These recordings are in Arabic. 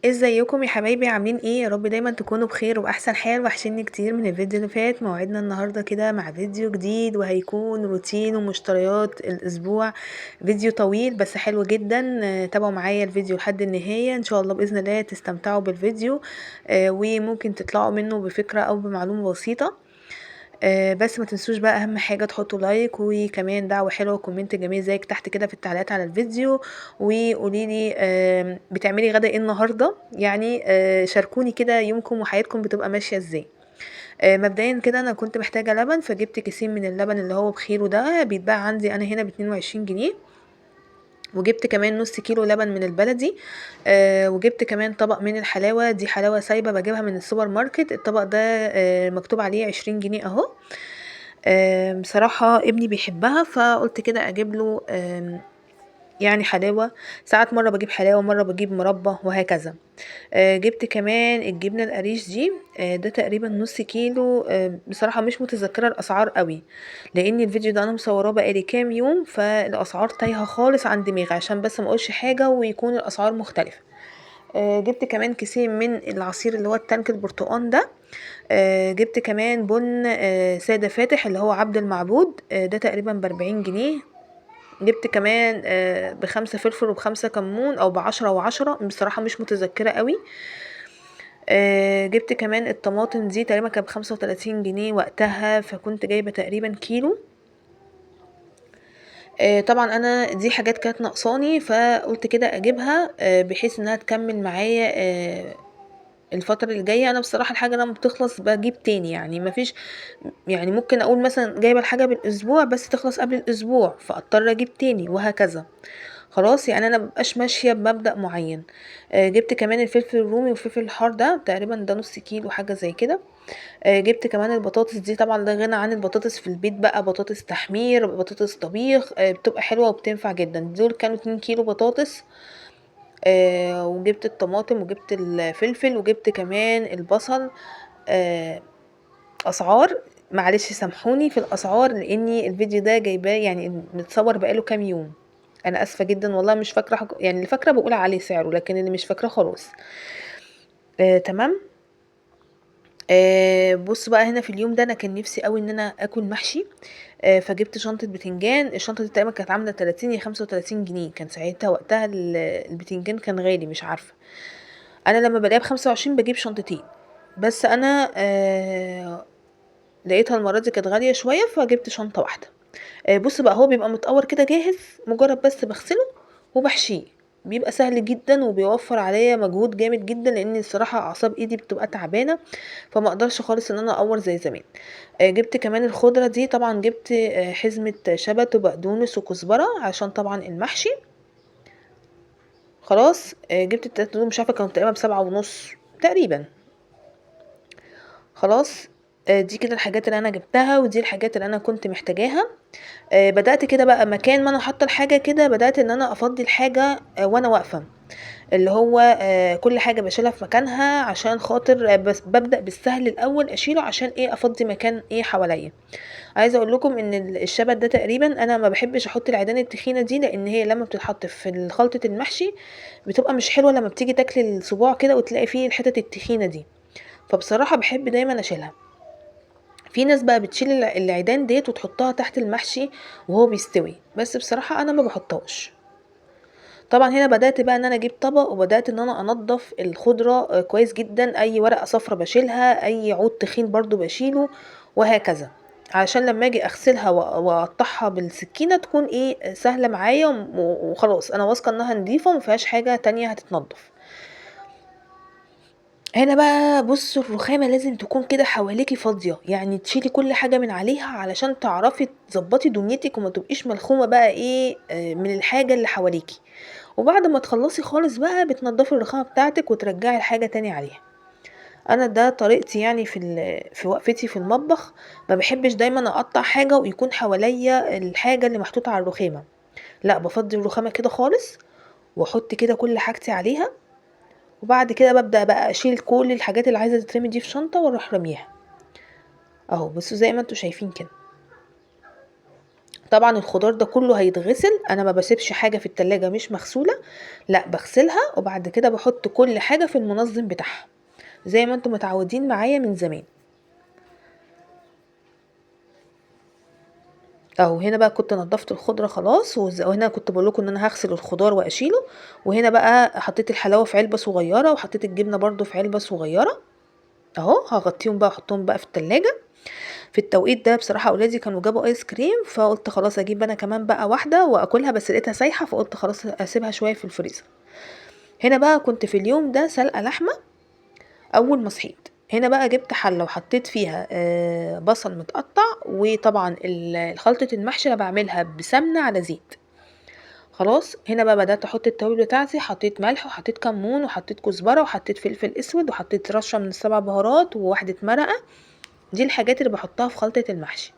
ازيكم يا حبايبي؟ عاملين ايه؟ يا رب دايما تكونوا بخير واحسن حال. وحشني كتير من الفيديو اللي فات. موعدنا النهارده كده مع فيديو جديد، وهيكون روتين ومشتريات الاسبوع. فيديو طويل بس حلو جدا. تابعوا معايا الفيديو لحد النهاية ان شاء الله، باذن الله تستمتعوا بالفيديو. وممكن تطلعوا منه بفكرة او بمعلومة بسيطة. بس ما تنسوش بقى اهم حاجة تحطوا لايك، وكمان دعوة حلوة وكومنت جميل زيك تحت كده في التعليقات على الفيديو. وقوليلي بتعملي غدا ايه النهاردة؟ يعني شاركوني كده يومكم وحياتكم بتبقى ماشية ازاي. مبدئيا كده انا كنت محتاجة لبن، فجبت كيسين من اللبن اللي هو بخيره ده، بيتباع عندي انا هنا ب22 جنيه. وجبت كمان نص كيلو لبن من البلدي. وجبت كمان طبق من الحلاوة، دي حلاوة سايبة بجيبها من السوبر ماركت. الطبق ده مكتوب عليه 20 جنيه اهو. بصراحة ابني بيحبها، فقلت كده اجيب له يعني حلاوة. ساعات مرة بجيب حلاوة، مرة بجيب مربى، وهكذا. جبت كمان الجبنة القريش دي. ده تقريبا نص كيلو. بصراحة مش متذكرة الأسعار قوي، لأن الفيديو ده أنا مصوراه بقالي كام يوم، فالأسعار تايهة خالص عن دماغي، عشان بس ما اقولش حاجة ويكون الأسعار مختلفة. جبت كمان كيسين من العصير اللي هو التانك البرتقان ده. جبت كمان بن سادة فاتح اللي هو عبد المعبود. ده تقريبا ب40 جنيه. جبت كمان ب5 فلفل وب5 كمون، او ب10 و10، بصراحة مش متذكرة قوي. جبت كمان الطماطم دي تقريبا كانت ب35 جنيه وقتها، فكنت جايبة تقريبا كيلو. طبعا انا دي حاجات كانت ناقصاني، فقلت كده اجيبها بحيث انها تكمل معايا الفترة اللي جاية. انا بصراحة الحاجة لما بتخلص بجيب تاني، يعني مفيش، يعني ممكن اقول مثلا جايبة الحاجة بالاسبوع بس تخلص قبل الاسبوع، فاضطر اجيب تاني وهكذا. خلاص، يعني انا مبقاش ماشية بمبدأ معين. جبت كمان الفلفل الرومي والفلفل الحار ده تقريبا ده نص كيلو حاجة زي كده. جبت كمان البطاطس دي، طبعا ده غنى عن البطاطس في البيت بقى، بطاطس تحمير، بطاطس طبيخ، بتبقى حلوة وبتنفع جدا. دول كانوا 2 كيلو بطاطس. وجبت الطماطم وجبت الفلفل وجبت كمان البصل. آه اسعار، معلش سامحوني في الاسعار، لاني الفيديو ده جايباه يعني متصور بقاله كام يوم. انا اسفه جدا والله، مش فاكره يعني اللي فاكره بقول عليه سعره، لكن اللي مش فاكره خلاص. تمام. بص بقى، هنا في اليوم ده انا كان نفسي قوي ان انا اكل محشي. فجبت شنطه بتنجان. الشنطه دي تقريبا كانت عامله 30 يا 35 جنيه، كان ساعتها وقتها البتنجان كان غالي مش عارفه. انا لما بلاقيها ب25 بجيب شنطتين. بس انا لقيتها المره دي كانت غاليه شويه، فجبت شنطه واحده. بص بقى، هو بيبقى متقور كده جاهز، مجرد بس بغسله وبحشيه. بيبقى سهل جدا وبيوفر عليا مجهود جامد جدا، لان الصراحه اعصاب ايدي بتبقى تعبانه، فما اقدرش خالص ان انا اقور زي زمان. جبت كمان الخضره دي، طبعا جبت حزمه شبت وبقدونس وكزبره عشان طبعا المحشي. خلاص. جبت التلاتة دول، مش عارفه كانوا تقريبا ب7.5 تقريبا. خلاص. دي كده الحاجات اللي انا جبتها، ودي الحاجات اللي انا كنت محتاجاها. بدأت كده بقى، مكان ما انا حاطه الحاجه كده بدأت ان انا افضي الحاجه وانا واقفه، اللي هو كل حاجه بشيلها في مكانها، عشان خاطر بس ببدأ بالسهل الاول اشيله، عشان ايه؟ افضي مكان ايه حواليا. عايزه اقول لكم ان الشبت ده تقريبا انا ما بحبش احط العيدان التخينه دي، لان هي لما بتتحط في خلطه المحشي بتبقى مش حلوه، لما بتيجي تاكلي الصباع كده وتلاقي فيه الحتت التخينه دي، فبصراحه بحب دايما اشيلها. في ناس بقى بتشيل العيدان ديت وتحطها تحت المحشي وهو بيستوي، بس بصراحة انا ما بحطهاش. طبعا هنا بدأت بقى ان انا اجيب طبق، وبدأت ان انا انضف الخضرة كويس جدا، اي ورقة صفرة بشيلها، اي عود تخين برضو بشيله، وهكذا، علشان لما اجي اغسلها واقطعها بالسكينة تكون ايه سهلة معايا، وخلاص انا واثقة انها نضيفة ومفيهاش حاجة تانية هتتنضف. هنا بقى بص، الرخامة لازم تكون كده حواليكي فاضية، يعني تشيلي كل حاجة من عليها علشان تعرفي تظبطي دنيتك، وما تبقيش ملخومة بقى ايه من الحاجة اللي حواليكي. وبعد ما تخلصي خالص بقى بتنضفي الرخامة بتاعتك وترجعي الحاجة تاني عليها. انا ده طريقتي يعني في وقفتي في المطبخ. ما بحبش دايما اقطع حاجة ويكون حواليا الحاجة اللي محطوطة على الرخامة. لا، بفضي الرخامة كده خالص، واحط كده كل حاجتي عليها، وبعد كده ببدأ بقى اشيل كل الحاجات اللي عايزة تترمي دي في شنطة واروح رميها. اهو بصوا زي ما انتوا شايفين كده. طبعا الخضار ده كله هيتغسل، انا ما بسيبش حاجه في التلاجة مش مغسوله، لا بغسلها وبعد كده بحط كل حاجه في المنظم بتاعها زي ما انتم متعودين معايا من زمان. اهو هنا بقى كنت نضفت الخضره خلاص، وهنا كنت بقول لكم ان انا هغسل الخضار واشيله، وهنا بقى حطيت الحلاوه في علبه صغيره وحطيت الجبنه برده في علبه صغيره اهو. هغطيهم بقى واحطهم بقى في التلاجة. في التوقيت ده بصراحه اولادي كانوا جابوا ايس كريم، فقلت خلاص اجيب انا كمان بقى واحده واكلها، بس لقيتها سايحه فقلت خلاص اسيبها شويه في الفريزر. هنا بقى كنت في اليوم ده سلقه لحمه اول ما صحيت. هنا بقى جبت حله وحطيت فيها بصل متقطع، وطبعا خلطه المحشي انا بعملها بسمنه على زيت. خلاص هنا بقى بدات احط التوابل بتاعتي، حطيت ملح وحطيت كمون وحطيت كزبره وحطيت فلفل اسود وحطيت رشه من السبع بهارات وواحده مرقه. دي الحاجات اللي بحطها في خلطه المحشي.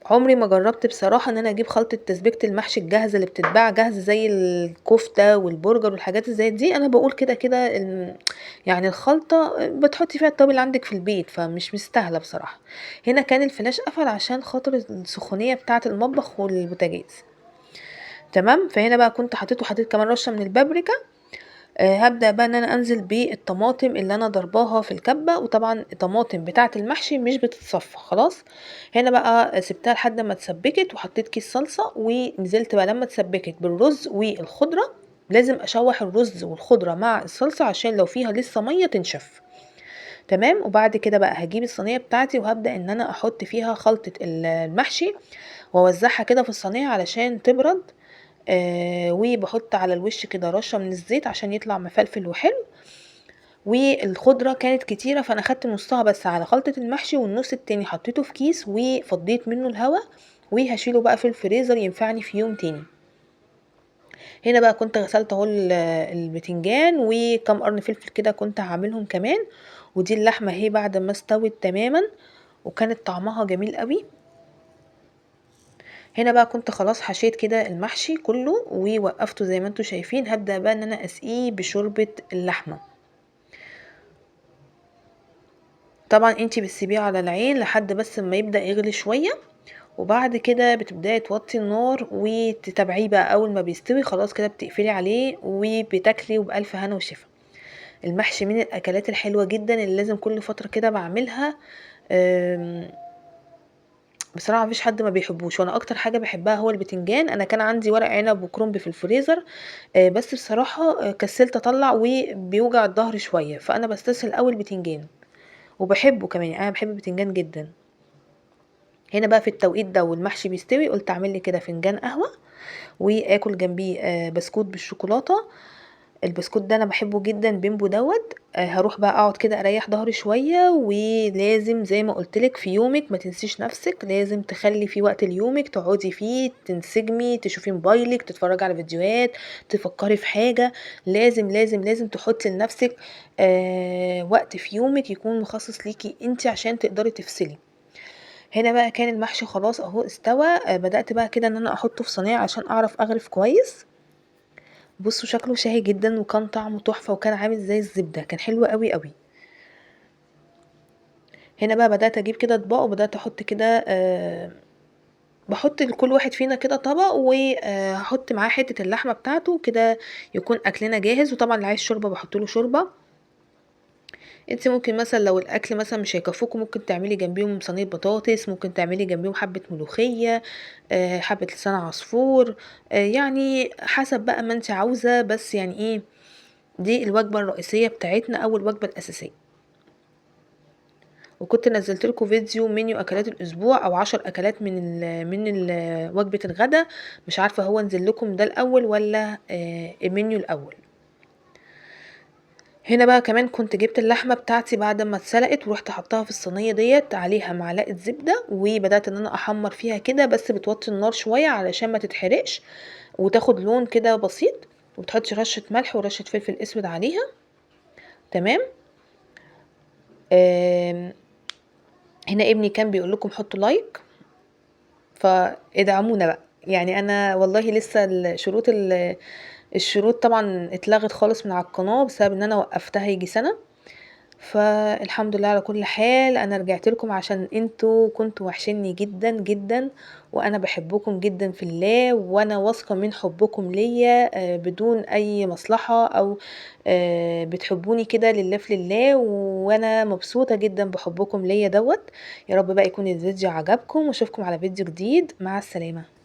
عمري ما جربت بصراحة ان انا اجيب خلطة تسبيكة المحشي الجاهزة اللي بتتباع جاهزة زي الكفتة والبرجر والحاجات اللي زي دي. انا بقول كده كده يعني الخلطة بتحطي فيها التوابل اللي عندك في البيت، فمش مستاهلة بصراحة. هنا كان الفلاش قفل عشان خاطر السخونية بتاعة المطبخ والبوتاجاز. تمام. فهنا بقى كنت حطيت كمان رشة من البابريكا. هبدأ بقى ان انا انزل بالطماطم اللي انا ضرباها في الكبة، وطبعا الطماطم بتاعة المحشي مش بتتصفى خلاص. هنا بقى سبتها لحد ما اتسبكت وحطيت كيس صلصة، ونزلت بقى لما اتسبكت بالرز والخضرة. لازم اشوح الرز والخضرة مع الصلصة عشان لو فيها لسه مية تنشف. تمام. وبعد كده بقى هجيب الصينية بتاعتي وهبدأ ان انا احط فيها خلطة المحشي واوزعها كده في الصينية علشان تبرد. وبحط على الوش كده رشة من الزيت عشان يطلع مفلفل وحلو. والخضرة كانت كتيرة فانا خدت نصها بس على خلطة المحشي، والنص التاني حطيته في كيس وفضيت منه الهواء، وهشيله بقى في الفريزر ينفعني في يوم تاني. هنا بقى كنت غسلت اهو البتنجان وكم قرن فلفل كده كنت هعملهم كمان. ودي اللحمة اهي بعد ما استوت تماما وكانت طعمها جميل قوي. هنا بقى كنت خلاص حشيت كده المحشي كله ووقفته زي ما انتوا شايفين. هبدأ بقى ان انا اسقيه بشوربة اللحمة. طبعا انتي بتسيبيه على العين لحد بس ما يبدأ يغلي شوية، وبعد كده بتبداي توطي النار وتتابعيه بقى. اول ما بيستوي خلاص كده بتقفلي عليه وبتاكلي وبألف هنا وشفا. المحشي من الاكلات الحلوة جدا اللي لازم كل فترة كده بعملها. بصراحه مفيش حد ما بيحبوش، وانا اكتر حاجه بحبها هو البتنجان. انا كان عندي ورق عنب وكرنب في الفريزر، بس بصراحه كسلت اطلع وبيوجع الظهر شويه، فانا بستسهل قوي البتنجان وبحبه كمان. انا بحب البتنجان جدا. هنا بقى في التوقيت ده والمحشي بيستوي قلت اعمل لي كده فنجان قهوه واكل جنبيه بسكوت بالشوكولاته. البسكوت ده انا بحبه جدا، بيمبو دوت. هروح بقى اقعد كده اريح ظهري شويه. ولازم زي ما قلتلك في يومك ما تنسيش نفسك، لازم تخلي في وقت ليومك تقعدي فيه تنسجمي، تشوفي موبايلك، تتفرجي على فيديوهات، تفكري في حاجه. لازم لازم لازم تحطي لنفسك وقت في يومك يكون مخصص ليكي انت عشان تقدري تفصلي. هنا بقى كان المحشي خلاص اهو استوى. بدأت بقى كده ان انا احطه في صينيه عشان اعرف اغرف كويس. بصوا شكله شهي جدا وكان طعمه تحفة وكان عامل زي الزبدة، كان حلو قوي قوي. هنا بقى بدأت اجيب كده اطباق وبدأت احط كده بحط لكل واحد فينا كده طبق، وهحط معاه حتة اللحمة بتاعته كده يكون اكلنا جاهز. وطبعا اللي عايز شوربة بحط له شوربة. انت ممكن مثلا لو الاكل مثلا مش هيكفوكوا ممكن تعملي جنبيهم صينيه بطاطس، ممكن تعملي جنبيهم حبه ملوخيه، حبه لسان عصفور، يعني حسب بقى ما انت عاوزه. بس يعني ايه، دي الوجبة الرئيسية بتاعتنا او الوجبة الاساسية. وكنت نزلت لكم فيديو منيو اكلات الاسبوع او 10 اكلات من وجبة الغداء. مش عارفة هو نزل لكم ده الاول ولا المنيو الاول. هنا بقى كمان كنت جبت اللحمة بتاعتي بعد ما اتسلقت ورحت حطها في الصينية ديت عليها معلقة زبدة، وبدأت ان انا احمر فيها كده بس بتوطي النار شوية علشان ما تتحرقش وتاخد لون كده بسيط. وبتحطي رشة ملح ورشة فلفل اسود عليها. تمام. هنا ابني كان بيقول لكم حطوا لايك فادعمونا بقى. يعني انا والله لسه الشروط طبعا اتلغت خالص من على القناة بسبب ان انا وقفتها يجي سنة. فالحمد لله على كل حال، أنا رجعت لكم عشان أنتم كنتم وحشني جدًا، جدًا، وأنا باحبكم جدًا في الله، وأنا واثقة من حبكم ليّا بدون أي مصلحة أو بتحبوني كده لله في لله، وأنا مبسوطة جدًا بحبكم ليّا دوّة. يا رب بقى يكون الفيديو عجبكم، واشوفكم على فيديو جديد، مع السلامة.